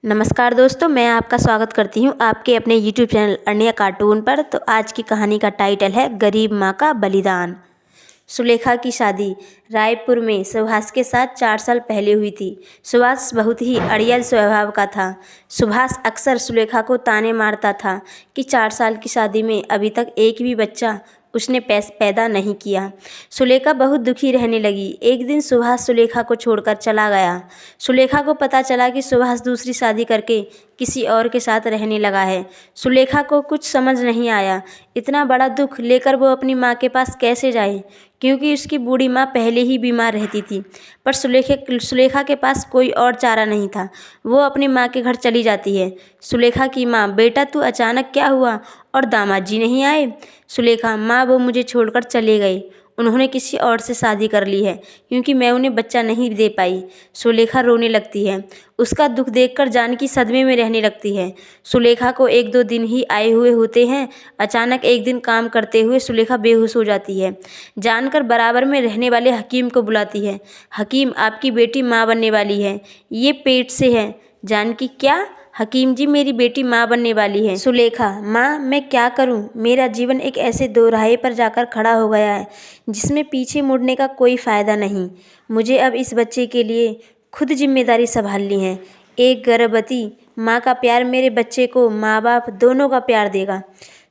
नमस्कार दोस्तों, मैं आपका स्वागत करती हूँ आपके अपने YouTube चैनल अन्य कार्टून पर। तो आज की कहानी का टाइटल है गरीब माँ का बलिदान। सुलेखा की शादी रायपुर में सुभाष के साथ 4 साल पहले हुई थी। सुभाष बहुत ही अड़ियल स्वभाव का था। सुभाष अक्सर सुलेखा को ताने मारता था कि 4 साल की शादी में अभी तक एक भी बच्चा उसने पैदा नहीं किया। सुलेखा बहुत दुखी रहने लगी। एक दिन सुभाष सुलेखा को छोड़कर चला गया। सुलेखा को पता चला कि सुभाष दूसरी शादी करके किसी और के साथ रहने लगा है। सुलेखा को कुछ समझ नहीं आया। इतना बड़ा दुख लेकर वो अपनी माँ के पास कैसे जाए, क्योंकि उसकी बूढ़ी माँ पहले ही बीमार रहती थी। पर सुलेखा के पास कोई और चारा नहीं था। वो अपनी माँ के घर चली जाती है। सुलेखा की माँ, बेटा तू अचानक क्या हुआ और दामाद जी नहीं आए? सुलेखा, माँ वो मुझे छोड़कर चले गए। उन्होंने किसी और से शादी कर ली है, क्योंकि मैं उन्हें बच्चा नहीं दे पाई। सुलेखा रोने लगती है। उसका दुख देखकर जानकी सदमे में रहने लगती है। सुलेखा को 1-2 दिन ही आए हुए होते हैं। अचानक एक दिन काम करते हुए सुलेखा बेहोश हो जाती है। जानकर बराबर में रहने वाले हकीम को बुलाती है। हकीम, आपकी बेटी माँ बनने वाली है, ये पेट से है। जानकी, क्या? हकीम जी, मेरी बेटी माँ बनने वाली है। सुलेखा, माँ मैं क्या करूँ? मेरा जीवन एक ऐसे दोराहे पर जाकर खड़ा हो गया है जिसमें पीछे मुड़ने का कोई फ़ायदा नहीं। मुझे अब इस बच्चे के लिए खुद जिम्मेदारी संभालनी है। एक गर्भवती माँ का प्यार मेरे बच्चे को माँ बाप दोनों का प्यार देगा।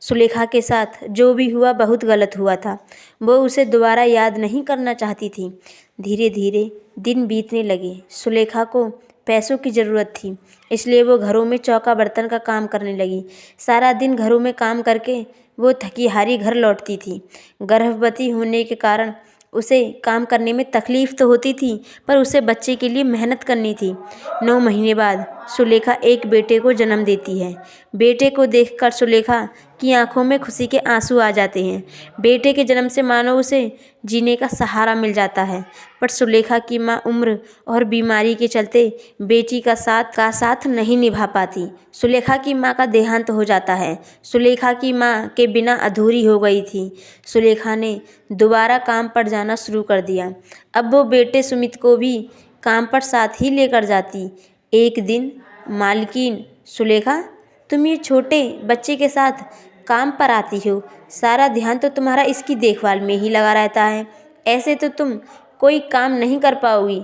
सुलेखा के साथ जो भी हुआ बहुत गलत हुआ था। वो उसे दोबारा याद नहीं करना चाहती थी। धीरे धीरे दिन बीतने लगे। सुलेखा को पैसों की ज़रूरत थी, इसलिए वो घरों में चौका बर्तन का काम करने लगी। सारा दिन घरों में काम करके वो थकी हारी घर लौटती थी। गर्भवती होने के कारण उसे काम करने में तकलीफ़ तो होती थी, पर उसे बच्चे के लिए मेहनत करनी थी। 9 महीने बाद सुलेखा एक बेटे को जन्म देती है। बेटे को देखकर सुलेखा की आंखों में खुशी के आंसू आ जाते हैं। बेटे के जन्म से मानो उसे जीने का सहारा मिल जाता है। पर सुलेखा की माँ उम्र और बीमारी के चलते बेटी का साथ नहीं निभा पाती। सुलेखा की माँ का देहांत हो जाता है। सुलेखा की माँ के बिना अधूरी हो गई थी। सुलेखा ने दोबारा काम पर जाना शुरू कर दिया। अब वो बेटे सुमित को भी काम पर साथ ही लेकर जाती। एक दिन मालकिन, सुलेखा तुम ये छोटे बच्चे के साथ काम पर आती हो, सारा ध्यान तो तुम्हारा इसकी देखभाल में ही लगा रहता है। ऐसे तो तुम कोई काम नहीं कर पाओगी।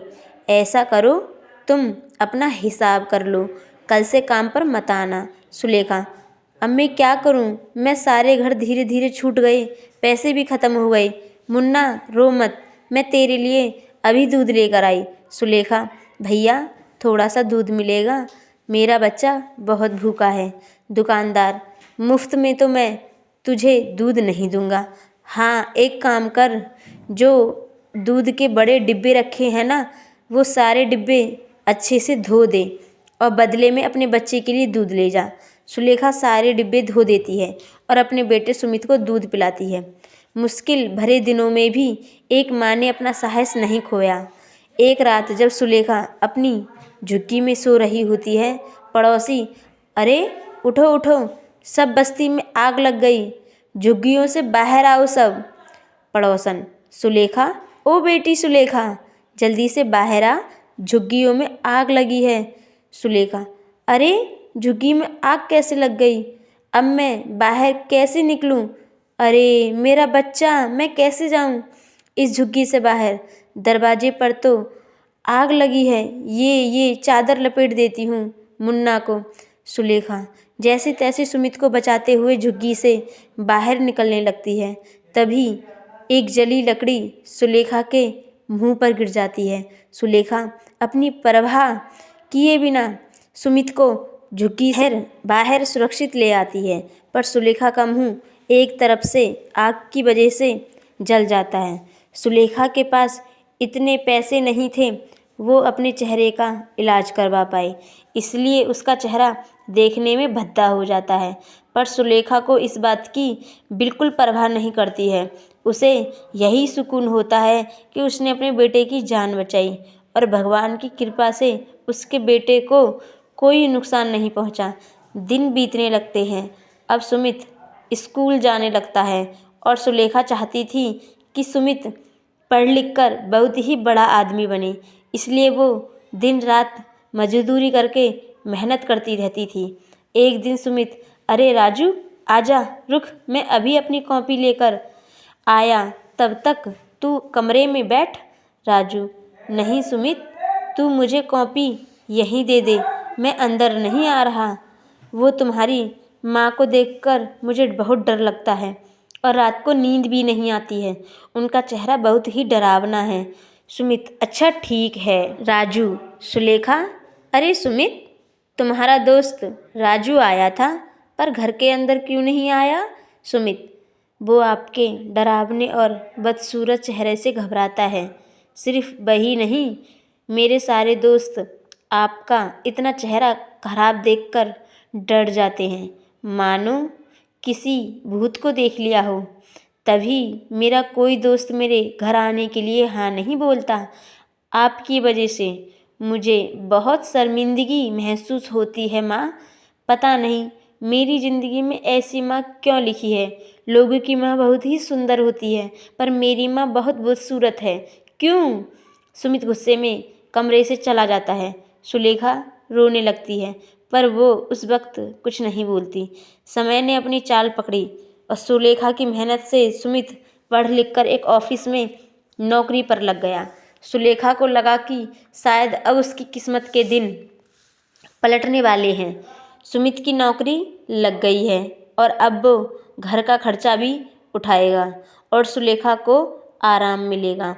ऐसा करो, तुम अपना हिसाब कर लो, कल से काम पर मत आना। सुलेखा, अब मैं क्या करूं? मैं सारे घर धीरे धीरे छूट गए, पैसे भी ख़त्म हो गए। मुन्ना रो मत, मैं तेरे लिए अभी दूध लेकर आई। सुलेखा, भैया थोड़ा सा दूध मिलेगा, मेरा बच्चा बहुत भूखा है। दुकानदार, मुफ्त में तो मैं तुझे दूध नहीं दूंगा। हाँ एक काम कर, जो दूध के बड़े डिब्बे रखे हैं ना, वो सारे डिब्बे अच्छे से धो दे और बदले में अपने बच्चे के लिए दूध ले जा। सुलेखा सारे डिब्बे धो देती है और अपने बेटे सुमित को दूध पिलाती है। मुश्किल भरे दिनों में भी एक माँ ने अपना साहस नहीं खोया। एक रात जब सुलेखा अपनी झुग्गी में सो रही होती है, पड़ोसी, अरे उठो उठो, सब बस्ती में आग लग गई, झुग्गियों से बाहर आओ सब। पड़ोसन, सुलेखा, ओ बेटी सुलेखा, जल्दी से बाहर आ, झुग्गियों में आग लगी है। सुलेखा, अरे झुग्गी में आग कैसे लग गई? अब मैं बाहर कैसे निकलूं? अरे मेरा बच्चा, मैं कैसे जाऊं इस झुग्गी से बाहर? दरवाजे पर तो आग लगी है। ये चादर लपेट देती हूँ मुन्ना को। सुलेखा जैसे तैसे सुमित को बचाते हुए झुग्गी से बाहर निकलने लगती है। तभी एक जली लकड़ी सुलेखा के मुंह पर गिर जाती है। सुलेखा अपनी परवाह किए बिना सुमित को झुग्गी से बाहर सुरक्षित ले आती है, पर सुलेखा का मुंह एक तरफ से आग की वजह से जल जाता है। सुलेखा के पास इतने पैसे नहीं थे वो अपने चेहरे का इलाज करवा पाए, इसलिए उसका चेहरा देखने में भद्दा हो जाता है। पर सुलेखा को इस बात की बिल्कुल परवाह नहीं करती है। उसे यही सुकून होता है कि उसने अपने बेटे की जान बचाई और भगवान की कृपा से उसके बेटे को कोई नुकसान नहीं पहुंचा। दिन बीतने लगते हैं। अब सुमित स्कूल जाने लगता है और सुलेखा चाहती थी कि सुमित पढ़ लिख कर बहुत ही बड़ा आदमी बने, इसलिए वो दिन रात मजदूरी करके मेहनत करती रहती थी। एक दिन सुमित, अरे राजू आजा, रुक, मैं अभी अपनी कॉपी लेकर आया, तब तक तू कमरे में बैठ। राजू, नहीं सुमित, तू मुझे कॉपी यहीं दे दे, मैं अंदर नहीं आ रहा। वो तुम्हारी माँ को देखकर मुझे बहुत डर लगता है और रात को नींद भी नहीं आती है। उनका चेहरा बहुत ही डरावना है। सुमित, अच्छा ठीक है। राजू, सुलेखा, अरे सुमित, तुम्हारा दोस्त राजू आया था, पर घर के अंदर क्यों नहीं आया? सुमित, वो आपके डरावने और बदसूरत चेहरे से घबराता है। सिर्फ वही नहीं, मेरे सारे दोस्त आपका इतना चेहरा खराब देखकर डर जाते हैं, मानो किसी भूत को देख लिया हो। तभी मेरा कोई दोस्त मेरे घर आने के लिए हाँ नहीं बोलता। आपकी वजह से मुझे बहुत शर्मिंदगी महसूस होती है माँ। पता नहीं मेरी ज़िंदगी में ऐसी माँ क्यों लिखी है। लोगों की माँ बहुत ही सुंदर होती है, पर मेरी माँ बहुत बदसूरत है। क्यों? सुमित गुस्से में कमरे से चला जाता है। सुलेखा रोने लगती है, पर वो उस वक्त कुछ नहीं बोलती। समय ने अपनी चाल पकड़ी और सुलेखा की मेहनत से सुमित पढ़ लिख कर एक ऑफिस में नौकरी पर लग गया। सुलेखा को लगा कि शायद अब उसकी किस्मत के दिन पलटने वाले हैं। सुमित की नौकरी लग गई है और अब वो घर का खर्चा भी उठाएगा और सुलेखा को आराम मिलेगा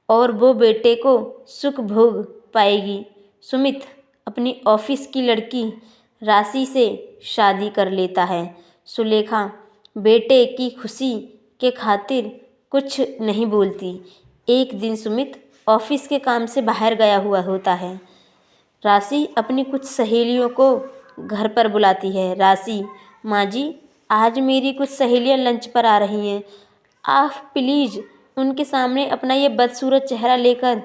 और वो बेटे को सुख भोग पाएगी। सुमित अपनी ऑफिस की लड़की राशि से शादी कर लेता है। सुलेखा बेटे की खुशी के खातिर कुछ नहीं बोलती। एक दिन सुमित ऑफिस के काम से बाहर गया हुआ होता है। राशि अपनी कुछ सहेलियों को घर पर बुलाती है। राशि, माँ जी, आज मेरी कुछ सहेलियाँ लंच पर आ रही हैं, आप प्लीज़ उनके सामने अपना ये बदसूरत चेहरा लेकर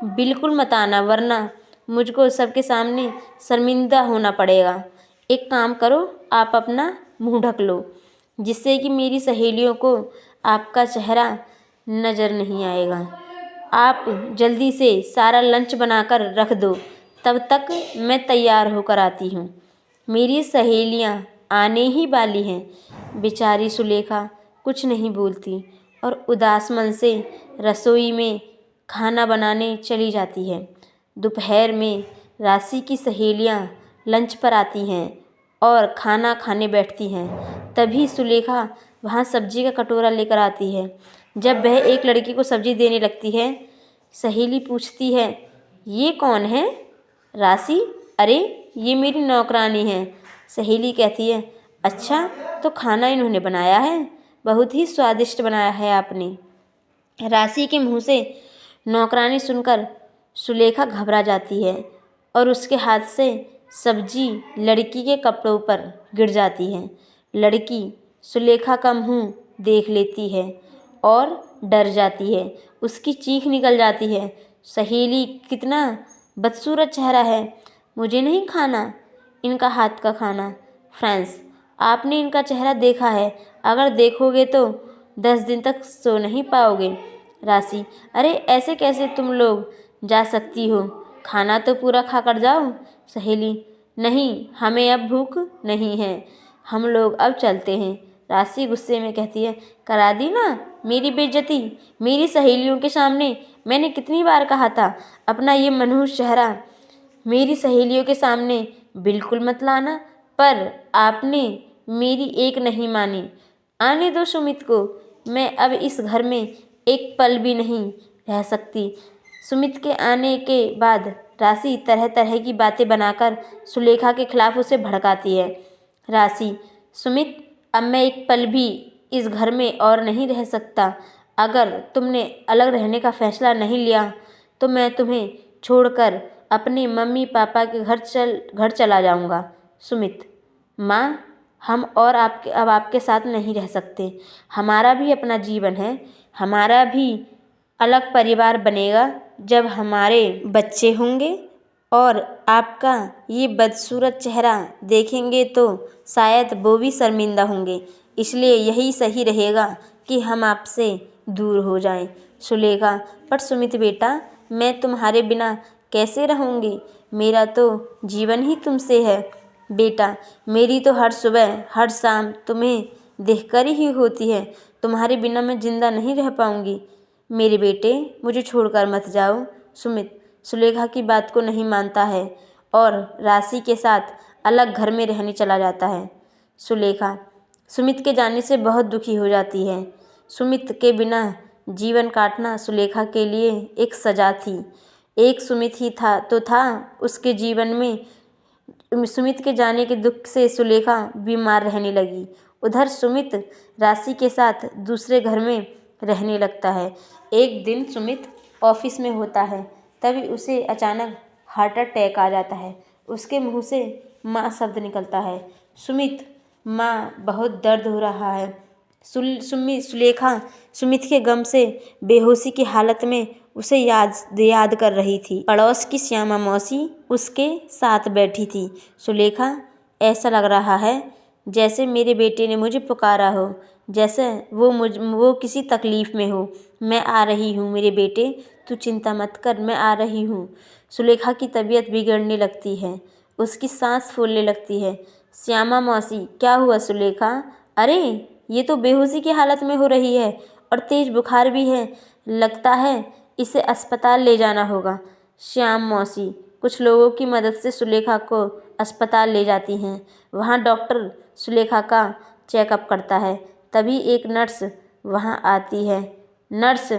बिल्कुल मत आना, वरना मुझको सबके सामने शर्मिंदा होना पड़ेगा। एक काम करो, आप अपना मुंह ढक लो, जिससे कि मेरी सहेलियों को आपका चेहरा नज़र नहीं आएगा। आप जल्दी से सारा लंच बनाकर रख दो, तब तक मैं तैयार होकर आती हूँ। मेरी सहेलियाँ आने ही वाली हैं। बेचारी सुलेखा कुछ नहीं बोलती और उदास मन से रसोई में खाना बनाने चली जाती है। दोपहर में राशि की सहेलियाँ लंच पर आती हैं और खाना खाने बैठती हैं। तभी सुलेखा वहाँ सब्जी का कटोरा लेकर आती है। जब वह एक लड़की को सब्जी देने लगती है, सहेली पूछती है, ये कौन है? राशि, अरे ये मेरी नौकरानी है। सहेली कहती है, अच्छा, तो खाना इन्होंने बनाया है, बहुत ही स्वादिष्ट बनाया है आपने। राशि के मुंह से नौकरानी सुनकर सुलेखा घबरा जाती है और उसके हाथ से सब्जी लड़की के कपड़ों पर गिर जाती है। लड़की सुलेखा का मुंह देख लेती है और डर जाती है। उसकी चीख निकल जाती है, सहेली, कितना बदसूरत चेहरा है, मुझे नहीं खाना इनका हाथ का खाना। फ्रेंड्स, आपने इनका चेहरा देखा है, अगर देखोगे तो 10 दिन तक सो नहीं पाओगे। राशि, अरे ऐसे कैसे तुम लोग जा सकती हो, खाना तो पूरा खा कर जाओ। सहेली, नहीं, हमें अब भूख नहीं है, हम लोग अब चलते हैं। राशि गुस्से में कहती है, करा दी ना मेरी बेइज्जती, मेरी सहेलियों के सामने। मैंने कितनी बार कहा था अपना ये मनहूस चेहरा मेरी सहेलियों के सामने बिल्कुल मत लाना, पर आपने मेरी एक नहीं मानी। आने दो सुमित को, मैं अब इस घर में एक पल भी नहीं रह सकती। सुमित के आने के बाद राशि तरह तरह की बातें बनाकर सुलेखा के खिलाफ उसे भड़काती है। राशि, सुमित, अब मैं एक पल भी इस घर में और नहीं रह सकता। अगर तुमने अलग रहने का फैसला नहीं लिया तो मैं तुम्हें छोड़कर अपने मम्मी पापा के घर चला जाऊंगा। सुमित, माँ, हम और अब आपके साथ नहीं रह सकते। हमारा भी अपना जीवन है, हमारा भी अलग परिवार बनेगा जब हमारे बच्चे होंगे और आपका ये बदसूरत चेहरा देखेंगे तो शायद वो भी शर्मिंदा होंगे। इसलिए यही सही रहेगा कि हम आपसे दूर हो जाएं। सुलेखा, पर सुमित बेटा, मैं तुम्हारे बिना कैसे रहूँगी? मेरा तो जीवन ही तुमसे है। बेटा, मेरी तो हर सुबह हर शाम तुम्हें देखकर ही होती है। तुम्हारे बिना मैं जिंदा नहीं रह पाऊंगी। मेरे बेटे, मुझे छोड़कर मत जाओ। सुमित सुलेखा की बात को नहीं मानता है और राशि के साथ अलग घर में रहने चला जाता है। सुलेखा सुमित के जाने से बहुत दुखी हो जाती है। सुमित के बिना जीवन काटना सुलेखा के लिए एक सजा थी। एक सुमित ही था उसके जीवन में। सुमित के जाने के दुख से सुलेखा बीमार रहने लगी। उधर सुमित राशि के साथ दूसरे घर में रहने लगता है। एक दिन सुमित ऑफिस में होता है, तभी उसे अचानक हार्ट अटैक आ जाता है। उसके मुंह से माँ शब्द निकलता है। सुमित, माँ, बहुत दर्द हो रहा है। सुलेखा सुमित के गम से बेहोशी की हालत में उसे याद कर रही थी। पड़ोस की श्यामा मौसी उसके साथ बैठी थी। सुलेखा, ऐसा लग रहा है जैसे मेरे बेटे ने मुझे पुकारा हो, जैसे वो किसी तकलीफ़ में हो। मैं आ रही हूँ मेरे बेटे, तू चिंता मत कर, मैं आ रही हूँ। सुलेखा की तबीयत बिगड़ने लगती है, उसकी सांस फूलने लगती है। श्यामा मौसी, क्या हुआ सुलेखा? अरे, ये तो बेहोशी की हालत में हो रही है और तेज बुखार भी है। लगता है इसे अस्पताल ले जाना होगा। श्याम मौसी कुछ लोगों की मदद से सुलेखा को अस्पताल ले जाती हैं। वहाँ डॉक्टर सुलेखा का चेकअप करता है। तभी एक नर्स वहाँ आती है। नर्स,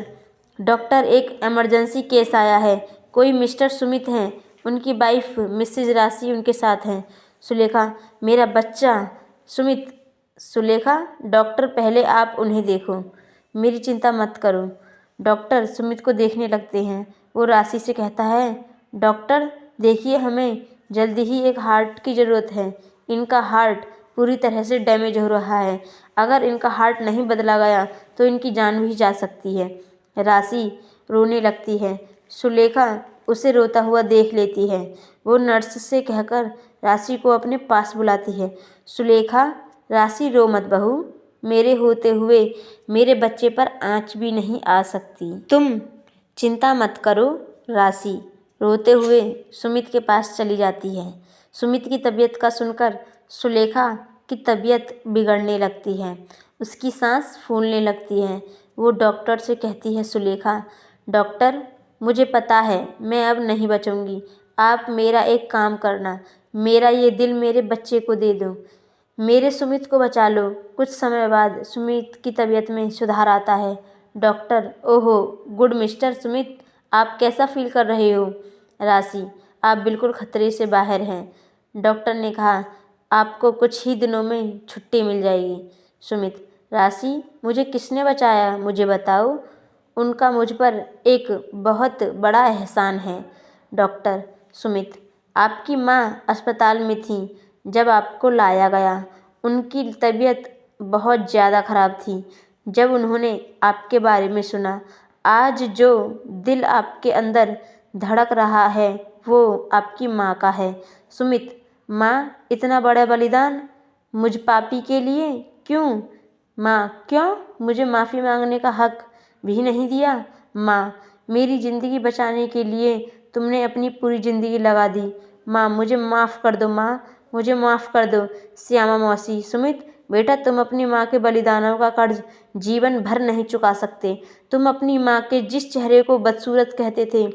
डॉक्टर, एक इमरजेंसी केस आया है। कोई मिस्टर सुमित हैं, उनकी वाइफ मिसेज राशि उनके साथ हैं। सुलेखा, मेरा बच्चा सुमित। सुलेखा, डॉक्टर, पहले आप उन्हें देखो, मेरी चिंता मत करो। डॉक्टर सुमित को देखने लगते हैं। वो राशि से कहता है, डॉक्टर देखिए, हमें जल्दी ही एक हार्ट की ज़रूरत है। इनका हार्ट पूरी तरह से डैमेज हो रहा है। अगर इनका हार्ट नहीं बदला गया तो इनकी जान भी जा सकती है। राशि रोने लगती है। सुलेखा उसे रोता हुआ देख लेती है। वो नर्स से कहकर राशि को अपने पास बुलाती है। सुलेखा, राशि रो मत बहू, मेरे होते हुए मेरे बच्चे पर आँच भी नहीं आ सकती। तुम चिंता मत करो। राशि रोते हुए सुमित के पास चली जाती है। सुमित की तबीयत का सुनकर सुलेखा की तबीयत बिगड़ने लगती है, उसकी सांस फूलने लगती है। वो डॉक्टर से कहती है, सुलेखा, डॉक्टर, मुझे पता है मैं अब नहीं बचूंगी। आप मेरा एक काम करना, मेरा ये दिल मेरे बच्चे को दे दो, मेरे सुमित को बचा लो। कुछ समय बाद सुमित की तबीयत में सुधार आता है। डॉक्टर, ओहो गुड मिस्टर सुमित, आप कैसा फील कर रहे हो? राशि, आप बिल्कुल खतरे से बाहर हैं। डॉक्टर ने कहा आपको कुछ ही दिनों में छुट्टी मिल जाएगी। सुमित, राशि, मुझे किसने बचाया, मुझे बताओ। उनका मुझ पर एक बहुत बड़ा एहसान है। डॉक्टर, सुमित, आपकी माँ अस्पताल में थी जब आपको लाया गया। उनकी तबीयत बहुत ज़्यादा ख़राब थी। जब उन्होंने आपके बारे में सुना, आज जो दिल आपके अंदर धड़क रहा है वो आपकी माँ का है। सुमित, माँ, इतना बड़ा बलिदान मुझ पापी के लिए क्यों? माँ, क्यों? मुझे माफ़ी मांगने का हक भी नहीं दिया? माँ, मेरी ज़िंदगी बचाने के लिए तुमने अपनी पूरी ज़िंदगी लगा दी। माँ, मुझे माफ़ कर दो। माँ, मुझे माफ़ कर दो। श्यामा मौसी, सुमित बेटा, तुम अपनी माँ के बलिदानों का कर्ज जीवन भर नहीं चुका सकते। तुम अपनी माँ के जिस चेहरे को बदसूरत कहते थे,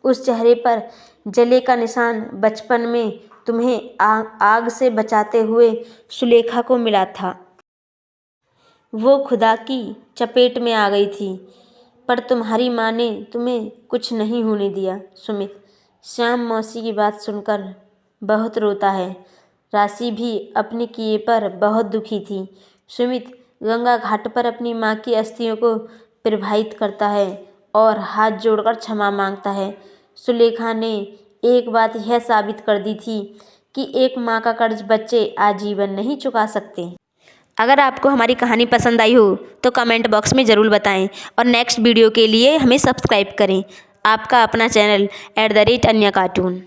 उस चेहरे पर जले का निशान बचपन में तुम्हें आग से बचाते हुए सुलेखा को मिला था। वो खुदा की चपेट में आ गई थी, पर तुम्हारी माँ ने तुम्हें कुछ नहीं होने दिया। सुमित श्याम मौसी की बात सुनकर बहुत रोता है। राशि भी अपने किए पर बहुत दुखी थी। सुमित गंगा घाट पर अपनी माँ की अस्थियों को प्रवाहित करता है और हाथ जोड़कर क्षमा मांगता है। सुलेखा ने एक बात यह साबित कर दी थी कि एक माँ का कर्ज बच्चे आजीवन नहीं चुका सकते। अगर आपको हमारी कहानी पसंद आई हो तो कमेंट बॉक्स में ज़रूर बताएं और नेक्स्ट वीडियो के लिए हमें सब्सक्राइब करें। आपका अपना चैनल @अन्या कार्टून।